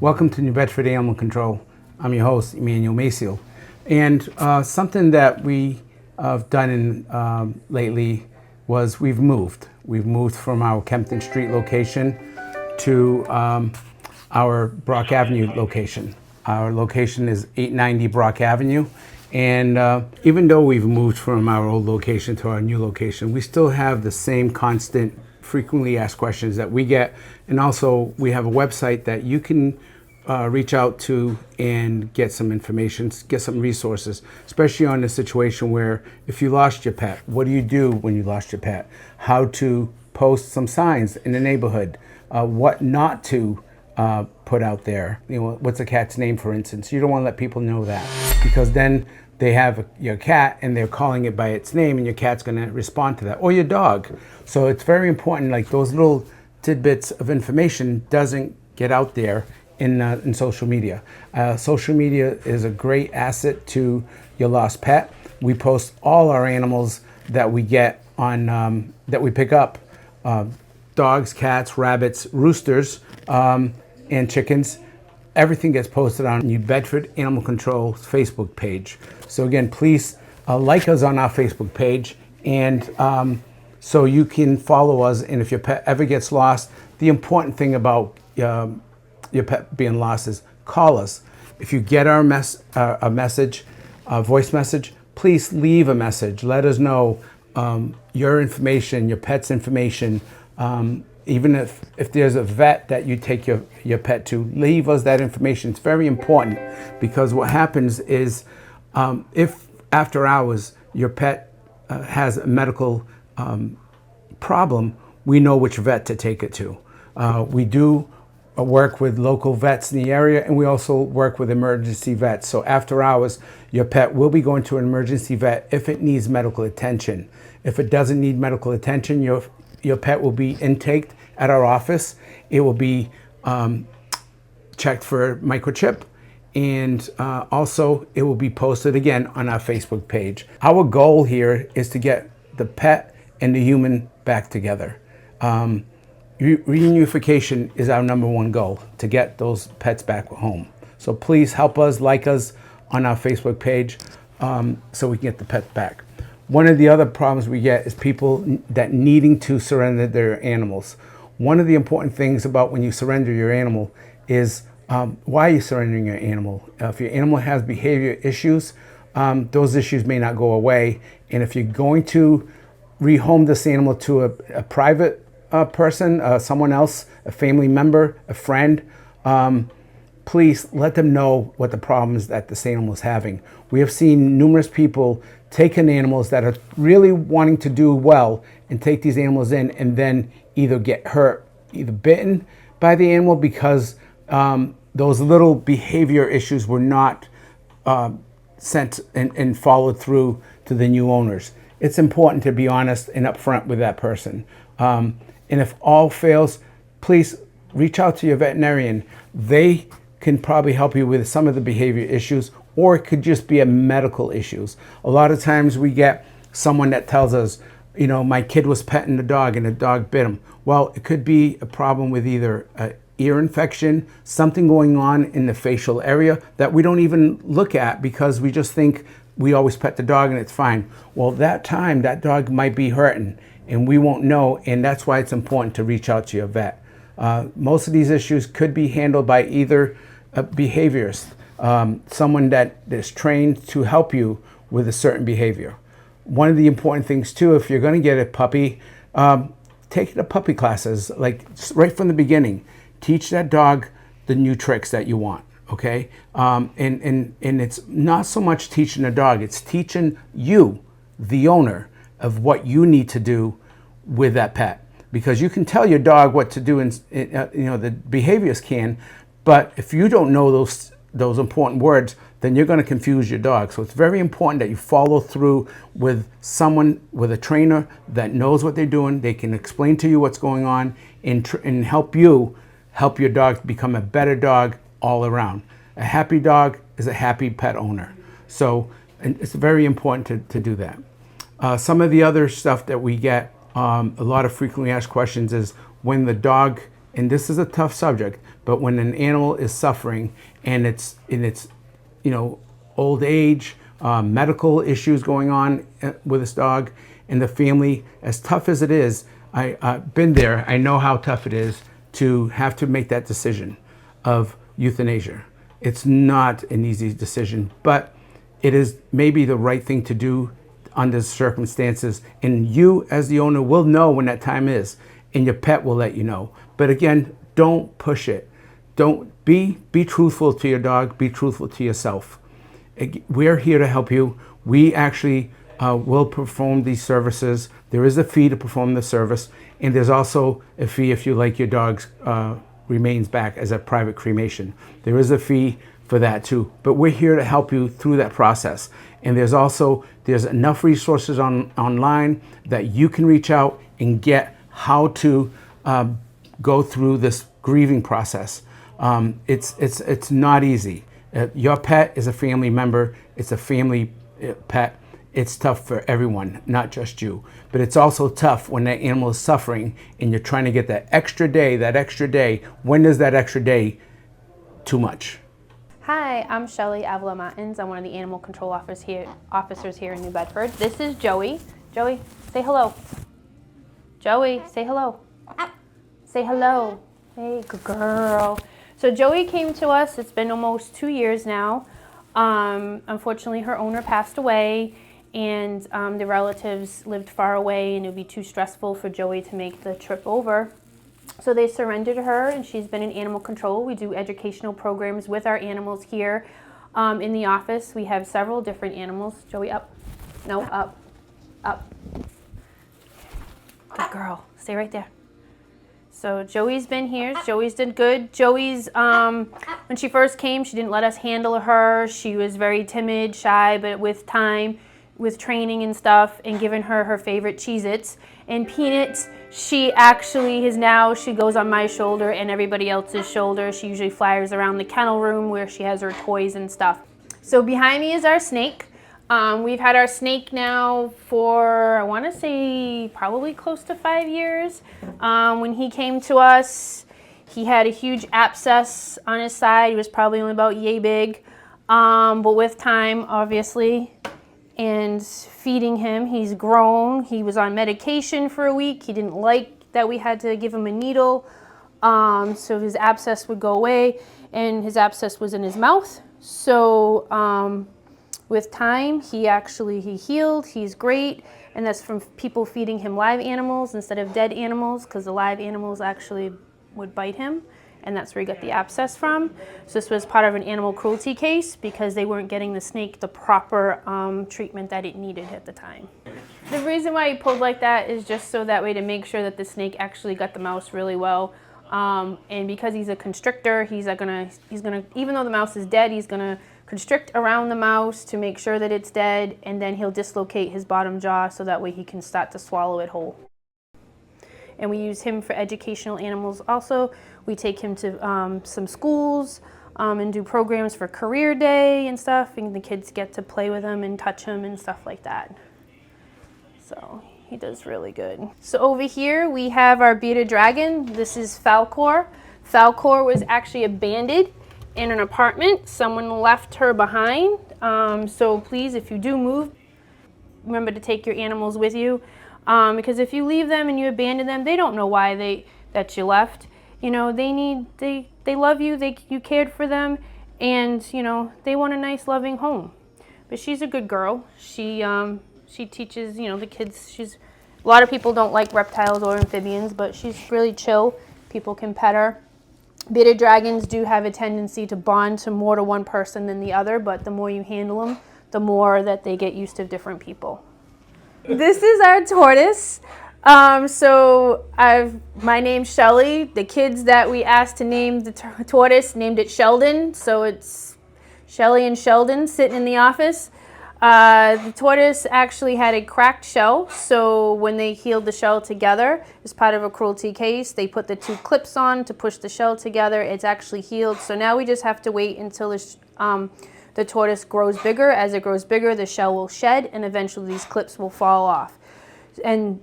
Welcome to New Bedford Animal Control. I'm your host, Emmanuel Maciel. And something that we have done lately was we've moved. We've moved from our Kempton Street location to our Brock Avenue location. Our location is 890 Brock Avenue. And even though we've moved from our old location to our new location, we still have the same constant, frequently asked questions that we get. And also, we have a website that you can reach out to and get some information, get some resources, especially on the situation where if you lost your pet, what do you do when you lost your pet? How to post some signs in the neighborhood, what not to put out there. You know, what's a cat's name, for instance? You don't want to let people know that, because then they have your cat and they're calling it by its name, and your cat's going to respond to that, or your dog. So it's very important, like those little tidbits of information doesn't get out there in social media. Social media is a great asset to your lost pet. We post all our animals that we get on, that we pick up, dogs, cats, rabbits, roosters, and chickens. Everything gets posted on New Bedford Animal Control's Facebook page. So again, please like us on our Facebook page, and so you can follow us. And if your pet ever gets lost, the important thing about your pet being lost is call us. If you get our voice message, please leave a message. Let us know your information, your pet's information. Even if there's a vet that you take your pet to, leave us that information. It's very important, because what happens is if after hours your pet has a medical problem, we know which vet to take it to. We do work with local vets in the area, and we also work with emergency vets. So after hours, your pet will be going to an emergency vet if it needs medical attention. If it doesn't need medical attention, your pet will be intaked at our office. It will be checked for microchip, and also it will be posted again on our Facebook page. Our goal here is to get the pet and the human back together. Reunification is our number one goal, to get those pets back home. So please help us, like us on our Facebook page, so we can get the pets back. One of the other problems we get is people that needing to surrender their animals. One of the important things about when you surrender your animal is why are you surrendering your animal? If your animal has behavior issues, those issues may not go away. And if you're going to rehome this animal to a private person, someone else, a family member, a friend, please let them know what the problems that this animal is having. We have seen numerous people taking animals that are really wanting to do well and take these animals in, and then either get hurt, either bitten by the animal because those little behavior issues were not sent and followed through to the new owners. It's important to be honest and upfront with that person. And if all fails, please reach out to your veterinarian. They can probably help you with some of the behavior issues, or it could just be a medical issues. A lot of times we get someone that tells us, you know, my kid was petting the dog and the dog bit him. Well, it could be a problem with either an ear infection, something going on in the facial area that we don't even look at because we just think we always pet the dog and it's fine. Well, that time that dog might be hurting and we won't know, and that's why it's important to reach out to your vet. Most of these issues could be handled by either a behaviorist, someone that is trained to help you with a certain behavior. One of the important things too, if you're going to get a puppy, take the puppy classes, like right from the beginning. Teach that dog the new tricks that you want, okay? And it's not so much teaching the dog, it's teaching you, the owner, of what you need to do with that pet. Because you can tell your dog what to do, and you know, the behaviors can, but if you don't know those important words, then you're going to confuse your dog. So it's very important that you follow through with someone, with a trainer that knows what they're doing. They can explain to you what's going on and help your dog become a better dog all around. A happy dog is a happy pet owner. So it's very important to do that. Some of the other stuff that we get, a lot of frequently asked questions is when the dog and this is a tough subject, but when an animal is suffering and it's in its, old age, medical issues going on with this dog, and the family, as tough as it is, I've been there. I know how tough it is to have to make that decision of euthanasia. It's not an easy decision, but it is maybe the right thing to do under circumstances. And you, as the owner, will know when that time is, and your pet will let you know. But again, don't push it. Don't be truthful to your dog. Be truthful to yourself. We're here to help you. We actually will perform these services. There is a fee to perform the service, and there's also a fee if you like your dog's remains back as a private cremation. There is a fee for that too, but we're here to help you through that process. And there's enough resources online that you can reach out and get how to go through this grieving process. It's not easy. Your pet is a family member. It's a family pet. It's tough for everyone, not just you. But it's also tough when that animal is suffering and you're trying to get that extra day. When is that extra day too much? Hi, I'm Shelly Avila Martins. I'm one of the animal control officers here in New Bedford. This is Joey. Joey, say hello. Joey, say hello. Say hello. Hey, good girl. So Joey came to us. It's been almost 2 years now. Unfortunately, her owner passed away, and the relatives lived far away, and it would be too stressful for Joey to make the trip over. So they surrendered her, and she's been in animal control. We do educational programs with our animals here in the office. We have several different animals. Joey, up. No, up. Up. Good girl. Stay right there. So Joey's been here. Joey's did good. Joey's, when she first came, she didn't let us handle her. She was very timid, shy, but with time, with training and stuff, and giving her her favorite Cheez-Its and peanuts, she actually is now, she goes on my shoulder and everybody else's shoulder. She usually flyers around the kennel room where she has her toys and stuff. So behind me is our snake. We've had our snake now for, I want to say, probably close to 5 years. When he came to us, he had a huge abscess on his side. He was probably only about yay big. But with time, obviously, and feeding him, he's grown. He was on medication for a week. He didn't like that we had to give him a needle. So his abscess would go away, and his abscess was in his mouth. So with time, he healed. He's great, and that's from people feeding him live animals instead of dead animals, because the live animals actually would bite him, and that's where he got the abscess from. So this was part of an animal cruelty case because they weren't getting the snake the proper treatment that it needed at the time. The reason why he pulled like that is just so that way to make sure that the snake actually got the mouse really well. And because he's a constrictor, he's gonna, even though the mouse is dead, he's gonna constrict around the mouse to make sure that it's dead, and then he'll dislocate his bottom jaw so that way he can start to swallow it whole. And we use him for educational animals also. We take him to some schools and do programs for career day and stuff, and the kids get to play with him and touch him and stuff like that. So he does really good. So over here we have our bearded dragon. This is Falcor. Falcor was actually abandoned in an apartment. Someone left her behind. So please, if you do move, remember to take your animals with you. Because if you leave them and you abandon them, they don't know why that you left. You know, they love you, you cared for them, and you know, they want a nice loving home. But she's a good girl. She teaches, you know, the kids. A lot of people don't like reptiles or amphibians, but she's really chill. People can pet her. Bearded dragons do have a tendency to bond to more to one person than the other, but the more you handle them, the more that they get used to different people. This is our tortoise. My name's Shelly. The kids that we asked to name the tortoise named it Sheldon, so it's Shelly and Sheldon sitting in the office. The tortoise actually had a cracked shell, so when they healed the shell together as part of a cruelty case, they put the 2 clips on to push the shell together. It's actually healed, so now we just have to wait until the tortoise grows bigger. As it grows bigger, the shell will shed, and eventually these clips will fall off. And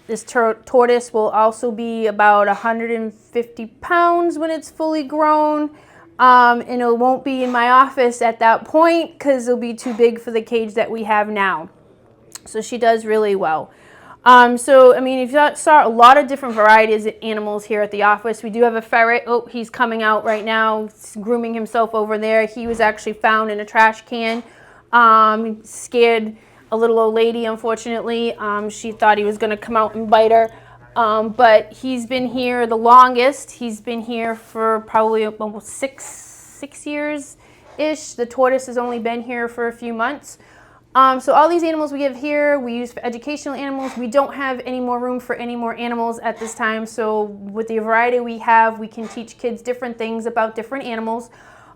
This tortoise will also be about 150 pounds when it's fully grown. And it won't be in my office at that point because it'll be too big for the cage that we have now. So she does really well. So, I mean, if you saw a lot of different varieties of animals here at the office. We do have a ferret. Oh, he's coming out right now, he's grooming himself over there. He was actually found in a trash can. Scared a little old lady, unfortunately. She thought he was going to come out and bite her. But he's been here the longest. He's been here for probably almost six years-ish. The tortoise has only been here for a few months. So all these animals we have here, we use for educational animals. We don't have any more room for any more animals at this time. So with the variety we have, we can teach kids different things about different animals.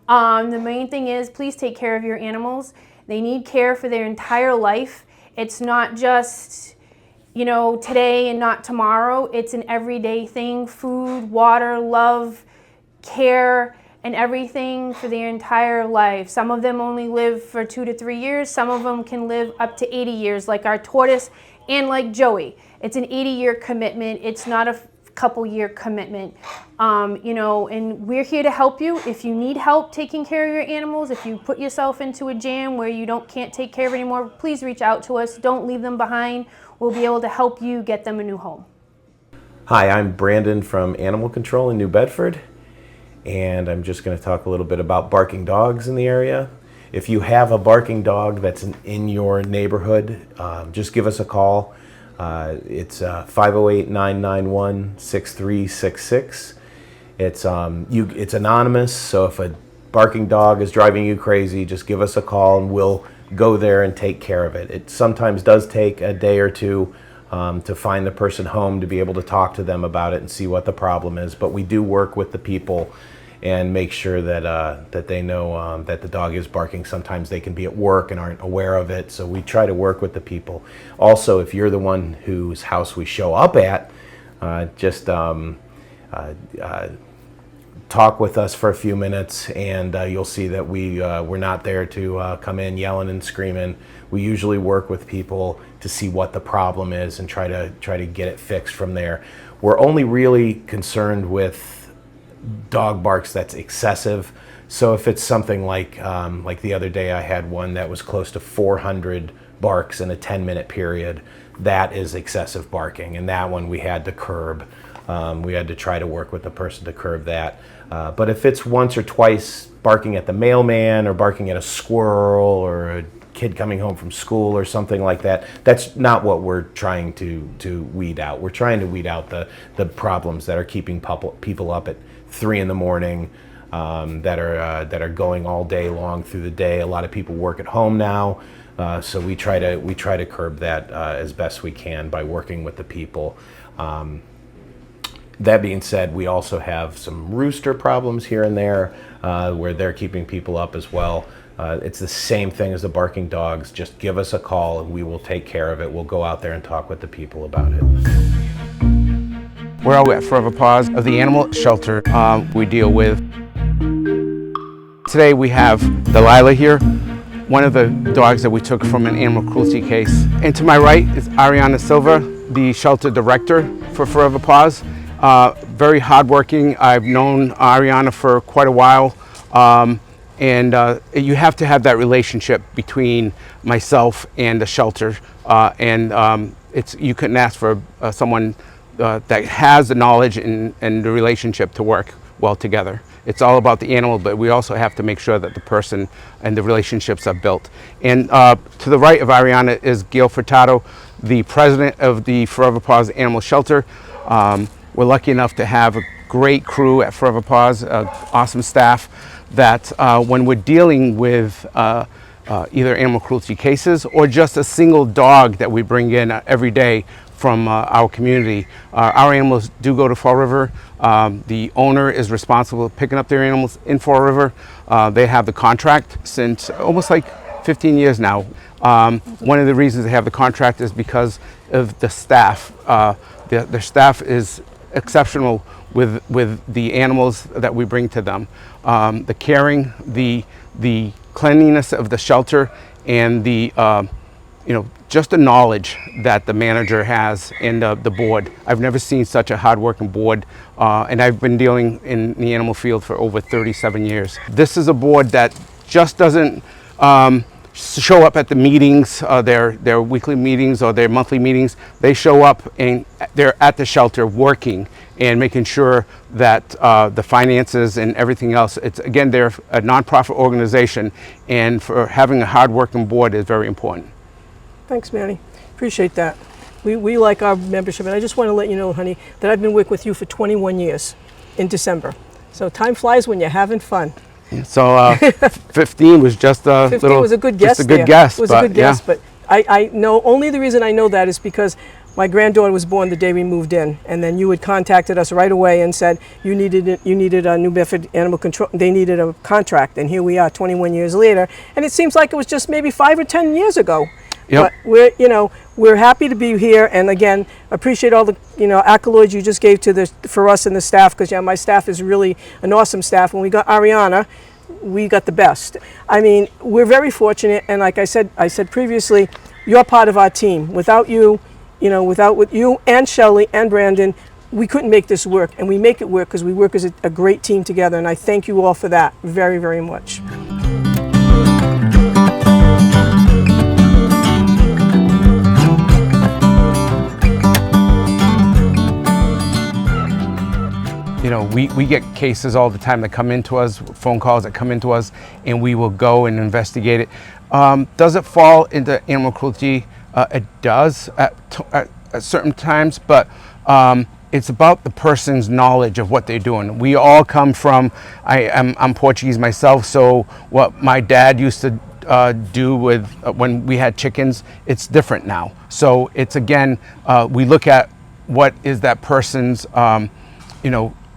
The main thing is, please take care of your animals. They need care for their entire life. It's not just, you know, today and not tomorrow. It's an everyday thing. Food, water, love, care, and everything for their entire life. Some of them only live for 2 to 3 years. Some of them can live up to 80 years, like our tortoise and like Joey. It's an 80-year commitment. It's not a couple-year commitment. You know, and we're here to help you. If you need help taking care of your animals, if you put yourself into a jam where you can't take care of anymore, please reach out to us. Don't leave them behind. We'll be able to help you get them a new home. Hi, I'm Brandon from Animal Control in New Bedford, and I'm just going to talk a little bit about barking dogs in the area. If you have a barking dog that's in your neighborhood, just give us a call. It's 508-991-6366. It's anonymous, so if a barking dog is driving you crazy, just give us a call and we'll go there and take care of it. It sometimes does take a day or two to find the person home to be able to talk to them about it and see what the problem is, but we do work with the people and make sure that they know that the dog is barking. Sometimes they can be at work and aren't aware of it, so we try to work with the people. Also, if you're the one whose house we show up at, just talk with us for a few minutes, and you'll see that we're not there to come in yelling and screaming. We usually work with people to see what the problem is and try to get it fixed from there. We're only really concerned with dog barks that's excessive. So if it's something like the other day, I had one that was close to 400 barks in a 10-minute period. That is excessive barking, and that one we had to curb. We had to try to work with the person to curb that. But if it's once or twice barking at the mailman or barking at a squirrel or a kid coming home from school or something like that, that's not what we're trying to weed out. We're trying to weed out the problems that are keeping people up at 3 in the morning, that are going all day long through the day. A lot of people work at home now, so we try to curb that as best we can by working with the people. That being said, we also have some rooster problems here and there where they're keeping people up as well. It's the same thing as the barking dogs. Just give us a call and we will take care of it. We'll go out there and talk with the people about it. We're out at Forever Paws of the Animal Shelter. We deal with. Today we have Delilah here, one of the dogs that we took from an animal cruelty case. And to my right is Ariana Silva, the shelter director for Forever Paws. Very hardworking. I've known Ariana for quite a while. And you have to have that relationship between myself and the shelter. You couldn't ask for someone that has the knowledge and the relationship to work well together. It's all about the animal, but we also have to make sure that the person and the relationships are built. And to the right of Ariana is Gail Furtado, the president of the Forever Paws Animal Shelter. We're lucky enough to have a great crew at Forever Paws, awesome staff that when we're dealing with either animal cruelty cases or just a single dog that we bring in every day from our community. Our animals do go to Fall River. The owner is responsible for picking up their animals in Fall River. They have the contract since almost like 15 years now. One of the reasons they have the contract is because of the staff. Their staff is exceptional with the animals that we bring to them. The caring, the cleanliness of the shelter, and the just the knowledge that the manager has and the board. I've never seen such a hard-working board, and I've been dealing in the animal field for over 37 years. This is a board that just doesn't show up at the meetings, their weekly meetings or their monthly meetings. They show up and they're at the shelter working and making sure that the finances and everything else, they're a nonprofit organization, and for having a hard-working board is very important. Thanks, Manny. Appreciate that. We like our membership, and I just want to let you know, honey, that I've been working with you for 21 years in December. So time flies when you're having fun. So 15 was just a 15 was a good guess. Just a good guess. It was a good guess, but I know, only the reason I know that is because my granddaughter was born the day we moved in, and then you had contacted us right away and said you needed a New Bedford Animal Control. They needed a contract, and here we are 21 years later, and it seems like it was just maybe 5 or 10 years ago. Yep. But we're happy to be here, and again, appreciate all the accolades you just gave for us and the staff, because my staff is really an awesome staff. When we got Ariana, we got the best. I mean, we're very fortunate, and like I said previously, you're part of our team. Without you, with you and Shelley and Brandon, we couldn't make this work, and we make it work because we work as a great team together, and I thank you all for that very, very much. We get cases all the time that come into us, phone calls that come into us, and we will go and investigate it. Does it fall into animal cruelty? It does at certain times, but it's about the person's knowledge of what they're doing. We all come from, I'm Portuguese myself, so what my dad used to do with when we had chickens, it's different now. So it's we look at what is that person's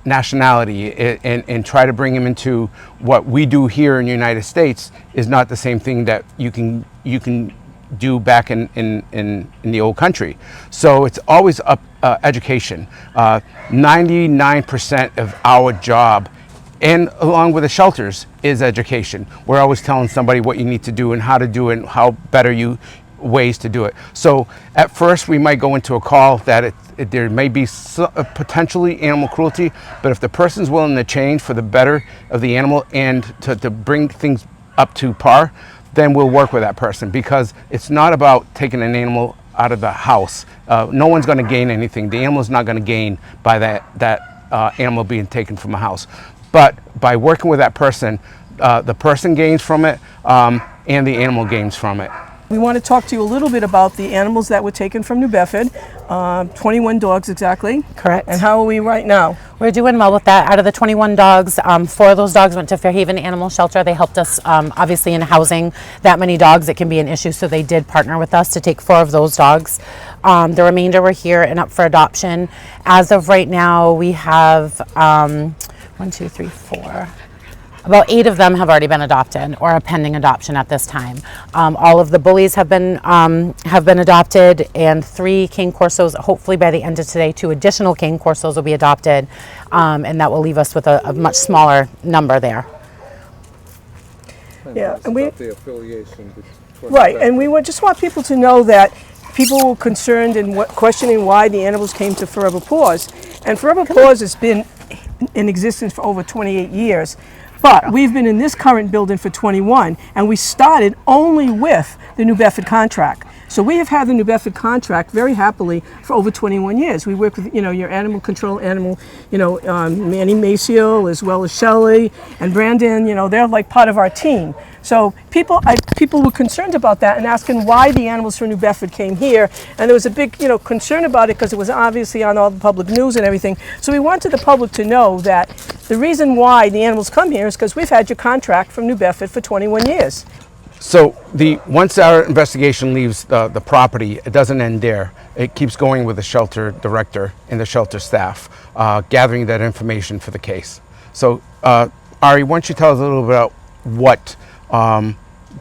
nationality and try to bring him into what we do here in the United States is not the same thing that you can do back in the old country. So it's always up education. 99% of our job, and along with the shelters, is education. We're always telling somebody what you need to do and how to do it and how better ways to do it. So at first we might go into a call that there may be potentially animal cruelty, but if the person's willing to change for the better of the animal and to bring things up to par, then we'll work with that person, because it's not about taking an animal out of the house. No one's going to gain anything. The animal's not going to gain by that animal being taken from a house. But by working with that person, the person gains from it, and the animal gains from it. We want to talk to you a little bit about the animals that were taken from New Bedford, 21 dogs exactly. Correct. And how are we right now? We're doing well with that. Out of the 21 dogs, 4 of those dogs went to Fairhaven Animal Shelter. They helped us, obviously, in housing that many dogs. It can be an issue, so they did partner with us to take 4 of those dogs. The remainder were here and up for adoption. As of right now, we have 1, 2, 3, 4. About 8 of them have already been adopted or are pending adoption at this time. All of the bullies have been adopted, and 3 cane corsos. Hopefully by the end of today, 2 additional cane corsos will be adopted, and that will leave us with a much smaller number there. Yeah, and we the affiliation. Right, and we just want people to know that people were concerned and questioning why the animals came to Forever Paws, and Forever Paws has been in existence for over 28 years. But we've been in this current building for 21, and we started only with the New Bedford contract. So we have had the New Bedford contract very happily for over 21 years. We work with, your animal control, Manny Maceo, as well as Shelley and Brandon. They're like part of our team. So people were concerned about that and asking why the animals from New Bedford came here. And there was a big, concern about it because it was obviously on all the public news and everything. So we wanted the public to know that the reason why the animals come here is because we've had your contract from New Bedford for 21 years. So once our investigation leaves the property, it doesn't end there. It keeps going with the shelter director and the shelter staff, gathering that information for the case. So Ari, why don't you tell us a little bit about what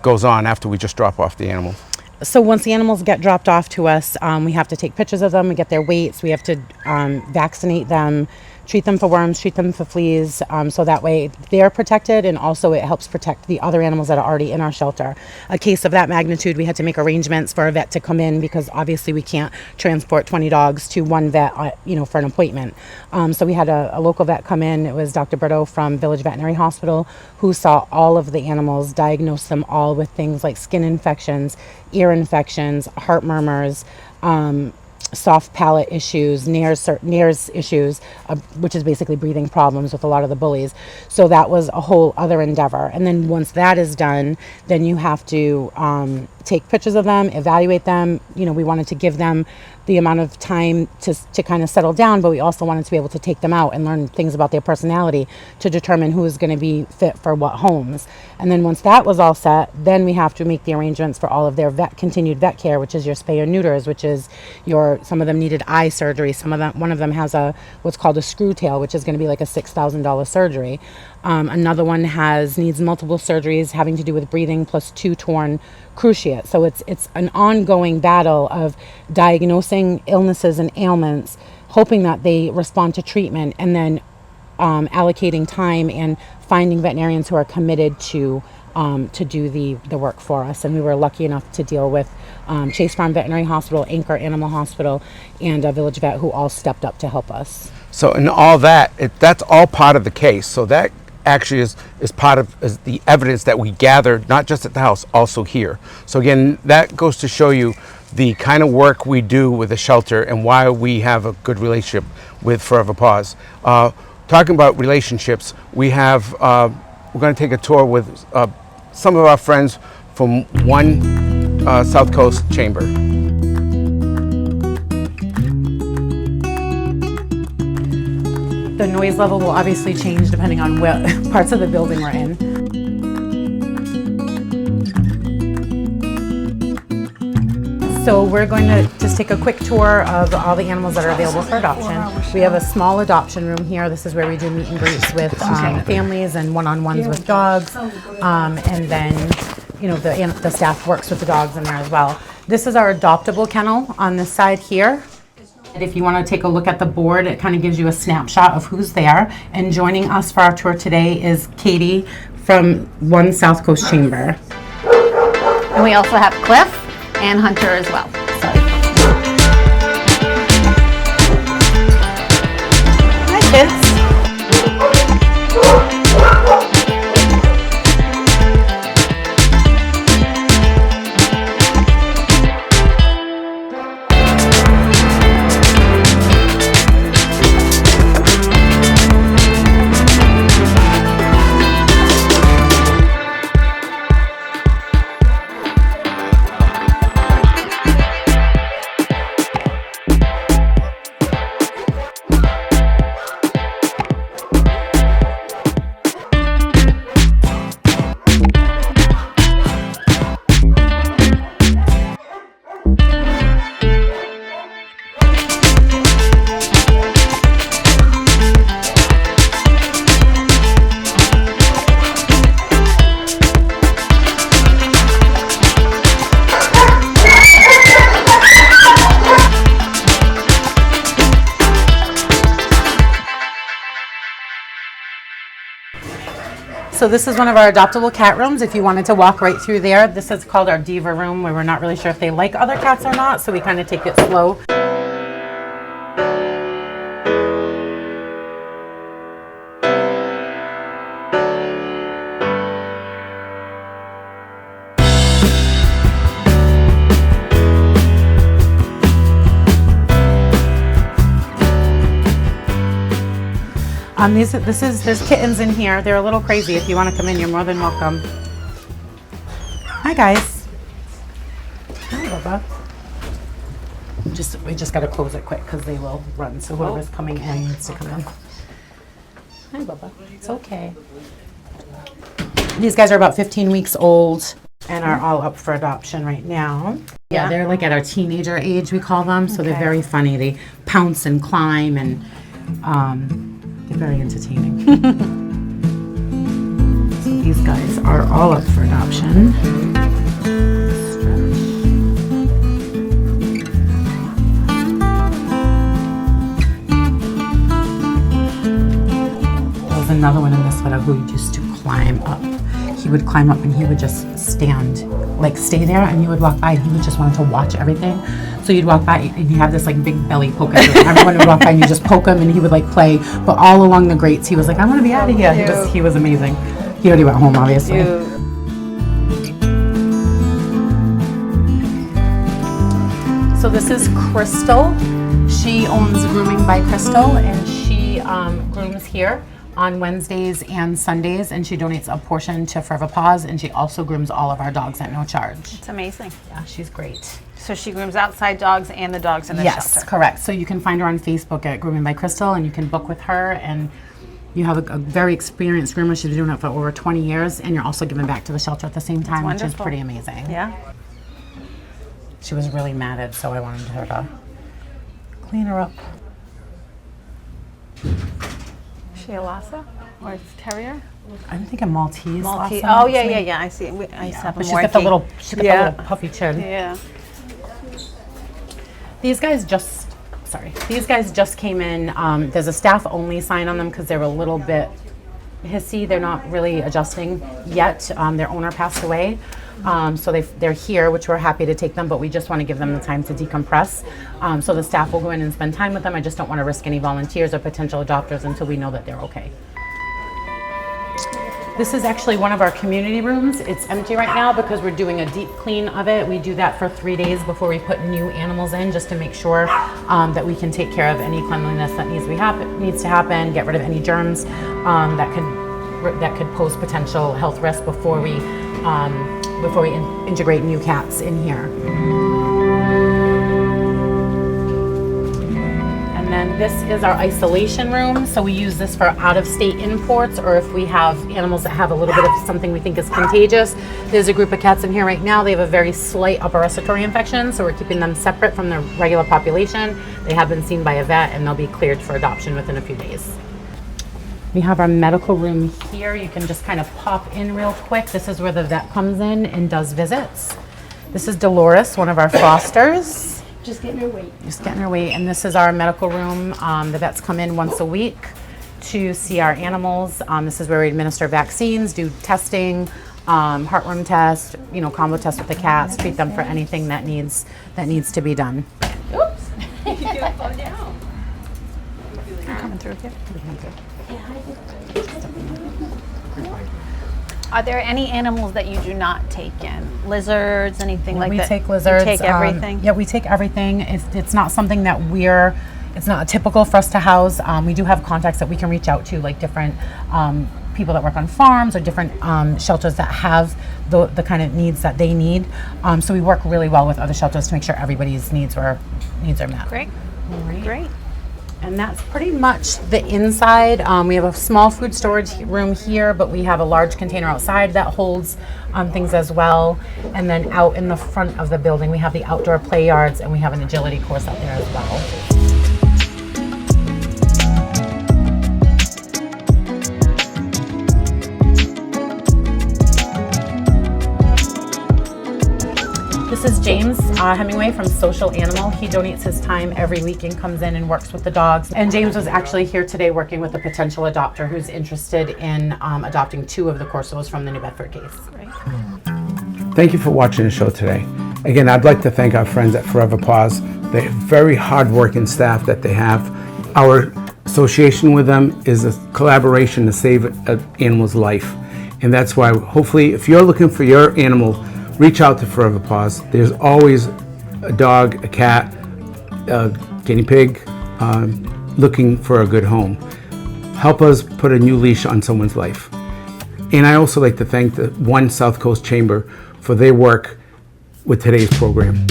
goes on after we just drop off the animal? So once the animals get dropped off to us, we have to take pictures of them, we get their weights, we have to vaccinate them, treat them for worms, treat them for fleas, so that way they're protected, and also it helps protect the other animals that are already in our shelter. A case of that magnitude, we had to make arrangements for a vet to come in because obviously we can't transport 20 dogs to one vet, for an appointment. So we had a local vet come in. It was Dr. Berto from Village Veterinary Hospital, who saw all of the animals, diagnosed them all with things like skin infections, ear infections, heart murmurs, soft palate issues, NARS issues, which is basically breathing problems with a lot of the bullies. So that was a whole other endeavor. And then once that is done, then you have to take pictures of them, evaluate them. We wanted to give them the amount of time to kind of settle down, but we also wanted to be able to take them out and learn things about their personality to determine who is going to be fit for what homes. And then once that was all set, then we have to make the arrangements for all of their continued vet care, which is your spay or neuters, which is some of them needed eye surgery. One of them has what's called a screw tail, which is going to be like a $6,000 surgery. Another one needs multiple surgeries having to do with breathing plus 2 torn cruciate. So it's an ongoing battle of diagnosing illnesses and ailments, hoping that they respond to treatment, and then allocating time and finding veterinarians who are committed to do the work for us. And we were lucky enough to deal with Chase Farm Veterinary Hospital, Anchor Animal Hospital, and Village Vet, who all stepped up to help us. So in all that's all part of the case. So that actually is part of the evidence that we gathered, not just at the house, also here. So again, that goes to show you the kind of work we do with the shelter and why we have a good relationship with Forever Paws. Talking about relationships, we're going to take a tour with some of our friends from one South Coast chamber. The noise level will obviously change depending on what parts of the building we're in. So we're going to just take a quick tour of all the animals that are available for adoption. We have a small adoption room here. This is where we do meet and greets with families and one-on-ones with dogs. And then, the staff works with the dogs in there as well. This is our adoptable kennel on this side here. If you want to take a look at the board, it kind of gives you a snapshot of who's there. And joining us for our tour today is Katie from One South Coast Chamber. And we also have Cliff and Hunter as well. Hi, kids. So this is one of our adoptable cat rooms. If you wanted to walk right through there, this is called our diva room, where we're not really sure if they like other cats or not, so we kind of take it slow. There's kittens in here. They're a little crazy. If you want to come in, you're more than welcome. Hi, guys. Hi, Bubba. We just got to close it quick because they will run. So whoever's coming in needs to come in. Hi, Bubba. It's okay. These guys are about 15 weeks old and are all up for adoption right now. Yeah, they're like at our teenager age, we call them. So they're very funny. They pounce and climb and they're very entertaining. So these guys are all up for adoption. another one in this photo who used to climb up. He would climb up and he would just stand, like stay there, and you would walk by and he would just want to watch everything. So you'd walk by and you have this like big belly poke at him. Everyone would walk by and you just poke him and he would like play. But all along the grates, he was like, I want to be out of here. He was amazing. He already went home, obviously. So this is Crystal. She owns Grooming by Crystal, and she grooms here on Wednesdays and Sundays, and she donates a portion to Forever Paws, and she also grooms all of our dogs at no charge. It's amazing. Yeah, she's great. So she grooms outside dogs and the dogs in the shelter. Yes, correct. So you can find her on Facebook at Grooming by Crystal, and you can book with her, and you have a very experienced groomer. She's been doing it for over 20 years, and you're also giving back to the shelter at the same time, which is pretty amazing. Yeah. She was really matted, so I wanted her to clean her up. Is she a Lhasa or it's terrier? I'm thinking Maltese. Maltese. Lhasa, Oh yeah, maybe. yeah. I see. I used to have a But she's got the little, the little puffy chin. Yeah. These guys just came in. There's a staff only sign on them because they're a little bit hissy. They're not really adjusting yet. Their owner passed away. So they're here, which we're happy to take them, but we just want to give them the time to decompress. So the staff will go in and spend time with them. I just don't want to risk any volunteers or potential adopters until we know that they're okay. This is actually one of our community rooms. It's empty right now because we're doing a deep clean of it. We do that for 3 days before we put new animals in, just to make sure that we can take care of any cleanliness that needs to happen, get rid of any germs that could pose potential health risks before we integrate new cats in here. And then this is our isolation room. So we use this for out-of-state imports, or if we have animals that have a little bit of something we think is contagious. There's a group of cats in here right now. They have a very slight upper respiratory infection, so we're keeping them separate from the regular population. They have been seen by a vet, and they'll be cleared for adoption within a few days. We have our medical room here. You can just kind of pop in real quick. This is where the vet comes in and does visits. This is Dolores, one of our fosters. Just getting her weight. Just getting her weight. And this is our medical room. The vets come in once a week to see our animals. This is where we administer vaccines, do testing, heartworm test, combo test with the cats, treat them for anything that needs to be done. Oops. You can fall down. I'm coming through here. Are there any animals that you do not take in? Lizards, anything like that? We take lizards. You take everything? Yeah, we take everything. It's not something that it's not typical for us to house. We do have contacts that we can reach out to, like different people that work on farms or different shelters that have the kind of needs that they need. So we work really well with other shelters to make sure everybody's needs are met. Great. All right. Great. And that's pretty much the inside. We have a small food storage room here, but we have a large container outside that holds things as well. And then out in the front of the building, we have the outdoor play yards, and we have an agility course out there as well. This is James Hemingway from Social Animal. He donates his time every week and comes in and works with the dogs. And James was actually here today working with a potential adopter who's interested in adopting 2 of the Corsos from the New Bedford case. Great. Thank you for watching the show today. Again, I'd like to thank our friends at Forever Paws, the very hard-working staff that they have. Our association with them is a collaboration to save an animal's life. And that's why, hopefully, if you're looking for your animal, reach out to Forever Paws. There's always a dog, a cat, a guinea pig looking for a good home. Help us put a new leash on someone's life. And I also like to thank the One South Coast Chamber for their work with today's program.